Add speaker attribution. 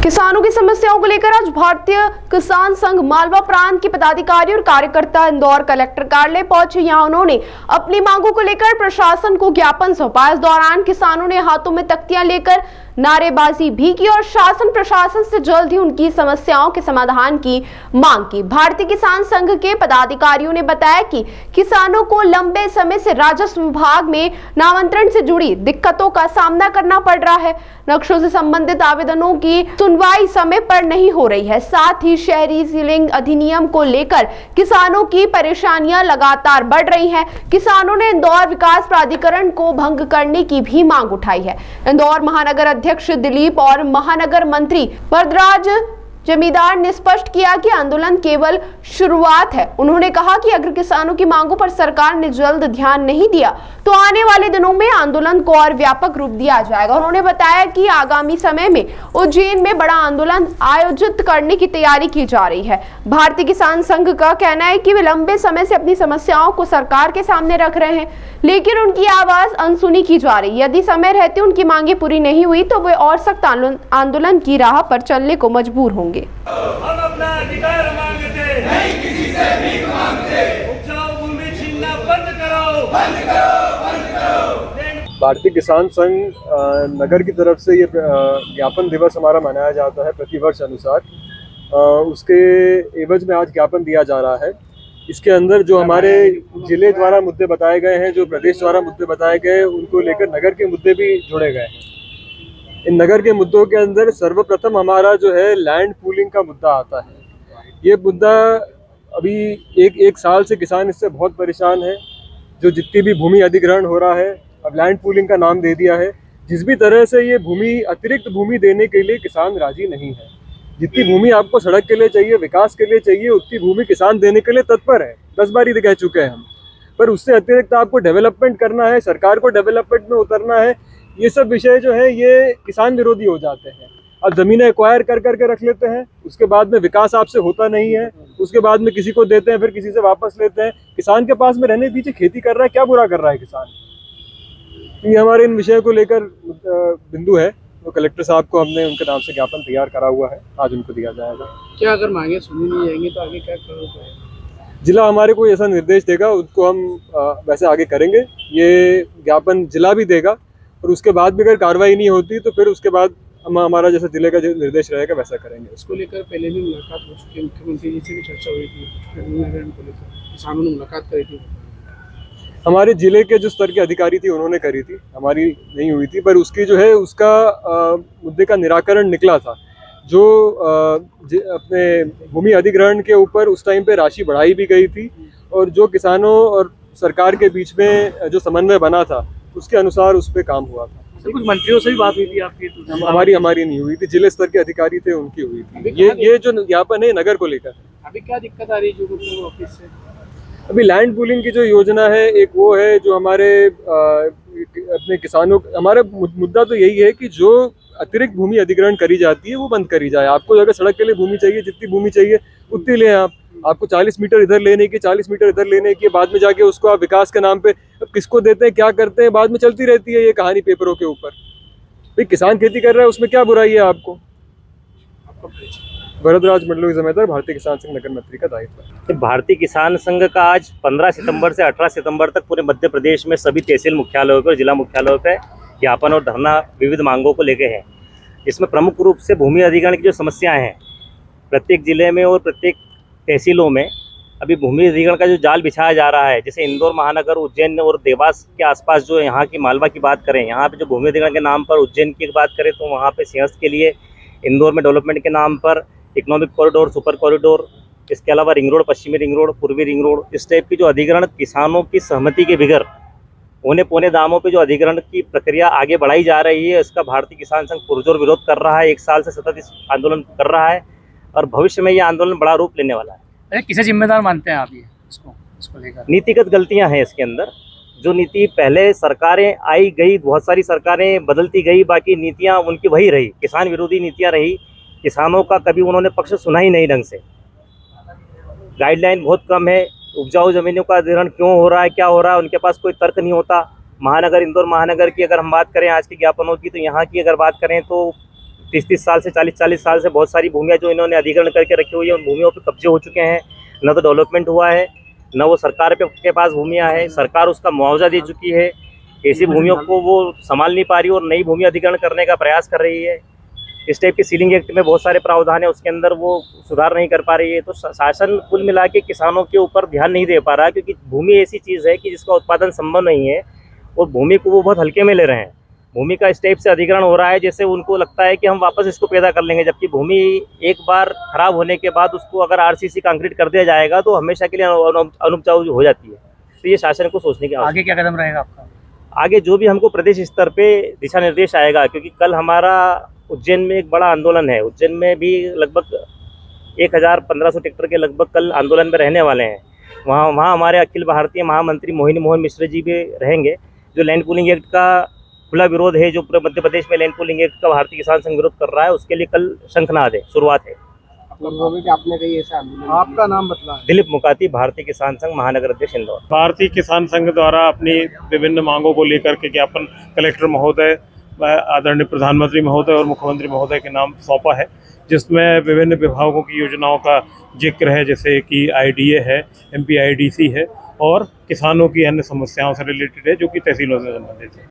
Speaker 1: किसानों की समस्याओं को लेकर आज भारतीय किसान संघ मालवा प्रांत के पदाधिकारी और कार्यकर्ता इंदौर कलेक्टर कार्यालय पहुंचे। यहां उन्होंने अपनी मांगों को लेकर प्रशासन को ज्ञापन सौंपा। इस दौरान किसानों ने हाथों में तख्तियां लेकर नारेबाजी भी की और शासन प्रशासन से जल्द ही उनकी समस्याओं के समाधान की मांग की। भारतीय किसान संघ के पदाधिकारियों ने बताया कि किसानों को लंबे समय से राजस्व विभाग में नामांतरण से जुड़ी दिक्कतों का सामना करना पड़ रहा है। नक्शों से संबंधित आवेदनों की सुनवाई समय पर नहीं हो रही है। साथ ही शहरी सीलिंग अधिनियम को लेकर किसानों की परेशानियां लगातार बढ़ रही हैं। किसानों ने इंदौर विकास प्राधिकरण को भंग करने की भी मांग उठाई है। इंदौर महानगर अध्यक्ष दिलीप और महानगर मंत्री वरदराज जमींदार ने स्पष्ट किया कि आंदोलन केवल शुरुआत है। उन्होंने कहा कि अगर किसानों की मांगों पर सरकार ने जल्द ध्यान नहीं दिया तो आने वाले दिनों में आंदोलन को और व्यापक रूप दिया जाएगा। उन्होंने बताया कि आगामी समय में उज्जैन में बड़ा आंदोलन आयोजित करने की तैयारी की जा रही है। भारतीय किसान संघ का कहना है कि वे लंबे समय से अपनी समस्याओं को सरकार के सामने रख रहे हैं, लेकिन उनकी आवाज अनसुनी की जा रही है। यदि समय रहते उनकी मांगे पूरी नहीं हुई तो वे और सख्त आंदोलन की राह पर चलने को मजबूर होंगे।
Speaker 2: हम अपना अधिकार मांगते नहीं, किसी से भीख मांगते। उपजाऊ भूमि छीनना बंद करो, बंद करो, बंद करो।
Speaker 3: भारतीय किसान संघ नगर की तरफ से ये ज्ञापन दिवस हमारा मनाया जाता है प्रतिवर्ष अनुसार। उसके एवज में आज ज्ञापन दिया जा रहा है। इसके अंदर जो हमारे जिले द्वारा मुद्दे बताए गए हैं, जो प्रदेश द्वारा मुद्दे बताए गए हैं, उनको लेकर नगर के मुद्दे भी जुड़े गए हैं। इन नगर के मुद्दों के अंदर सर्वप्रथम हमारा जो है लैंड पूलिंग का मुद्दा आता है। ये मुद्दा अभी एक साल से किसान इससे बहुत परेशान है। जो जितनी भी भूमि अधिग्रहण हो रहा है, अब लैंड पूलिंग का नाम दे दिया है। जिस भी तरह से ये भूमि अतिरिक्त भूमि देने के लिए किसान राजी नहीं है। जितनी भूमि आपको सड़क के लिए चाहिए, विकास के लिए चाहिए, उतनी भूमि किसान देने के लिए तत्पर है। 10 बार ही कह चुके हैं हम। पर उससे अतिरिक्त आपको डेवलपमेंट करना है, सरकार को डेवलपमेंट में उतरना है, ये सब विषय जो है ये किसान विरोधी हो जाते हैं। अब जमीनें एक्वायर कर करके रख लेते हैं, उसके बाद में विकास आपसे होता नहीं है, उसके बाद में किसी को देते हैं, फिर किसी से वापस लेते हैं। किसान के पास में रहने के पीछे खेती कर रहा है, क्या बुरा कर रहा है किसान? ये हमारे इन विषय को लेकर बिंदु है। तो कलेक्टर साहब को हमने उनके नाम से ज्ञापन तैयार करा हुआ है, आज उनको दिया जाएगा।
Speaker 4: क्या अगर मांगे सुनी नहीं जाएंगी तो आगे क्या करोगे?
Speaker 3: जिला हमारे को ऐसा निर्देश देगा, उसको हम वैसे आगे करेंगे। ये ज्ञापन जिला भी देगा और उसके बाद भी अगर कार्रवाई नहीं होती तो फिर उसके बाद हम हमारा जैसा जिले का जो निर्देश रहेगा वैसा करेंगे।
Speaker 4: इसको लेकर पहले भी मुलाकात हो चुकी है, मुख्यमंत्री जी से भी चर्चा हुई थी, किसानों ने मुलाकात करी थी।
Speaker 3: हमारे जिले के जो स्तर के अधिकारी थी उन्होंने करी थी, हमारी नहीं हुई थी। पर उसकी जो है उसका मुद्दे का निराकरण निकला था। जो अपने भूमि अधिग्रहण के ऊपर उस टाइम पे राशि बढ़ाई भी गई थी और जो किसानों और सरकार के बीच में जो समन्वय बना था उसके अनुसार उस पर काम हुआ था।
Speaker 4: कुछ मंत्रियों से भी बात हुई थी आपकी? तो
Speaker 3: हमारी नहीं हुई थी, जिले स्तर के अधिकारी थे उनकी हुई थी। ये जो ज्ञापन है नगर को लेकर।
Speaker 4: अभी क्या दिक्कत आ रही है जो ऑफिस से?
Speaker 3: अभी लैंड पूलिंग की जो योजना है, एक वो है जो हमारे अपने किसानों, हमारा मुद्दा तो यही है कि जो अतिरिक्त भूमि अधिग्रहण करी जाती है वो बंद करी जाए। आपको अगर सड़क के लिए भूमि चाहिए, जितनी भूमि चाहिए उतनी लें आप। आपको 40 मीटर इधर लेने की, 40 मीटर इधर लेने की, बाद में जाके उसको आप विकास के नाम पे अब किसको देते हैं, क्या करते हैं, बाद में चलती रहती है ये कहानी पेपरों के ऊपर। भाई किसान खेती कर रहा है, उसमें क्या बुराई है आपको? वरदराज मंडलों की जिम्मेदार भारतीय किसान संघ नगर मंत्री का दायित्व है।
Speaker 5: भारतीय किसान संघ का आज 15 सितंबर से 18 सितंबर तक पूरे मध्य प्रदेश में सभी तहसील मुख्यालयों पर, जिला मुख्यालयों पर ज्ञापन और धरना विविध मांगों को लेके है। इसमें प्रमुख रूप से भूमि अधिग्रहण की जो समस्याएं हैं प्रत्येक जिले में और प्रत्येक तहसीलों में, अभी भूमि अधिग्रहण का जो जाल बिछाया जा रहा है, जैसे इंदौर महानगर, उज्जैन और देवास के आसपास जो यहाँ की मालवा की बात करें, यहाँ पे जो भूमि अधिग्रहण के नाम पर उज्जैन की बात करें तो वहाँ पे सिंहस्थ के लिए, इंदौर में डेवलपमेंट के नाम पर इकोनॉमिक कॉरिडोर, सुपर कॉरिडोर, इसके अलावा रिंग रोड, पश्चिमी रिंग रोड, पूर्वी रिंग रोड, इस टाइप की जो अधिग्रहण किसानों की सहमति के बगैर औने पौने दामों पे जो अधिग्रहण की प्रक्रिया आगे बढ़ाई जा रही है, इसका भारतीय किसान संघ पुरजोर विरोध कर रहा है। 1 साल से सतत इस आंदोलन कर रहा है और भविष्य में ये आंदोलन बड़ा रूप लेने वाला है।
Speaker 4: अरे किसे जिम्मेदार मानते हैं आप ये इसको लेकर?
Speaker 5: नीतिगत गलतियां हैं इसके अंदर। जो नीति पहले सरकारें आई गई, बहुत सारी सरकारें बदलती गई, बाकी नीतियां उनकी वही रही, किसान विरोधी नीतियां रही। किसानों का कभी उन्होंने पक्ष सुना ही नहीं ढंग से। गाइडलाइन बहुत कम है। उपजाऊ जमीनों का अधिग्रहण क्यों हो रहा है, क्या हो रहा है, उनके पास कोई तर्क नहीं होता। महानगर, इंदौर महानगर की अगर हम बात करें आज के ज्ञापनों की, तो यहाँ की अगर बात करें तो 30-30 साल से 40-40 साल से बहुत सारी भूमियाँ जो इन्होंने अधिग्रहण करके रखी हुई है, उन भूमियों पर कब्जे हो चुके हैं। न तो डेवलपमेंट हुआ है, न वो सरकार के पास भूमियाँ हैं, सरकार उसका मुआवजा दे चुकी है। ऐसी भूमियों को वो संभाल नहीं पा रही और नई भूमि अधिग्रहण करने का प्रयास कर रही है। इस टाइप की सीलिंग एक्ट में बहुत सारे प्रावधान है, उसके अंदर वो सुधार नहीं कर पा रही है। तो शासन कुल मिला के किसानों के ऊपर ध्यान नहीं दे पा रहा, क्योंकि भूमि ऐसी चीज़ है कि जिसका उत्पादन संभव नहीं है और भूमि को वो बहुत हल्के में ले रहे हैं। भूमि का इस टाइप से अधिग्रहण हो रहा है जैसे उनको लगता है कि हम वापस इसको पैदा कर लेंगे, जबकि भूमि एक बार खराब होने के बाद उसको अगर आरसीसी कंक्रीट कर दिया जाएगा तो हमेशा के लिए अनुपजाऊ हो जाती है। तो ये शासन को सोचने की
Speaker 6: आगे क्या कदम रहेगा आपका?
Speaker 5: आगे जो भी हमको प्रदेश स्तर पे दिशा निर्देश आएगा, क्योंकि कल हमारा उज्जैन में एक बड़ा आंदोलन है। उज्जैन में भी लगभग 1500 ट्रैक्टर के लगभग कल आंदोलन में रहने वाले हैं। वहाँ हमारे अखिल भारतीय महामंत्री मोहिनी मोहन मिश्र जी भी रहेंगे। जो लैंड पूलिंग एक्ट का खुला विरोध है, जो पूरे मध्य प्रदेश में लैंड पूलिंग एक्ट का भारतीय किसान संघ विरोध कर रहा है, उसके लिए कल शंखनाद है, शुरुआत है।
Speaker 6: आपने कही ऐसा
Speaker 4: आपका नाम बतला।
Speaker 5: दिलीप मुकाती, भारतीय किसान संघ महानगर अध्यक्ष इंदौर।
Speaker 7: भारतीय किसान संघ द्वारा अपनी विभिन्न मांगों को लेकर के ज्ञापन कलेक्टर महोदय, आदरणीय प्रधानमंत्री महोदय और मुख्यमंत्री महोदय के नाम सौंपा है, जिसमें विभिन्न विभागों की योजनाओं का जिक्र है, जैसे कि IDA है, MPIDC है और किसानों की अन्य समस्याओं से रिलेटेड है, जो कि तहसीलों से संबंधित है।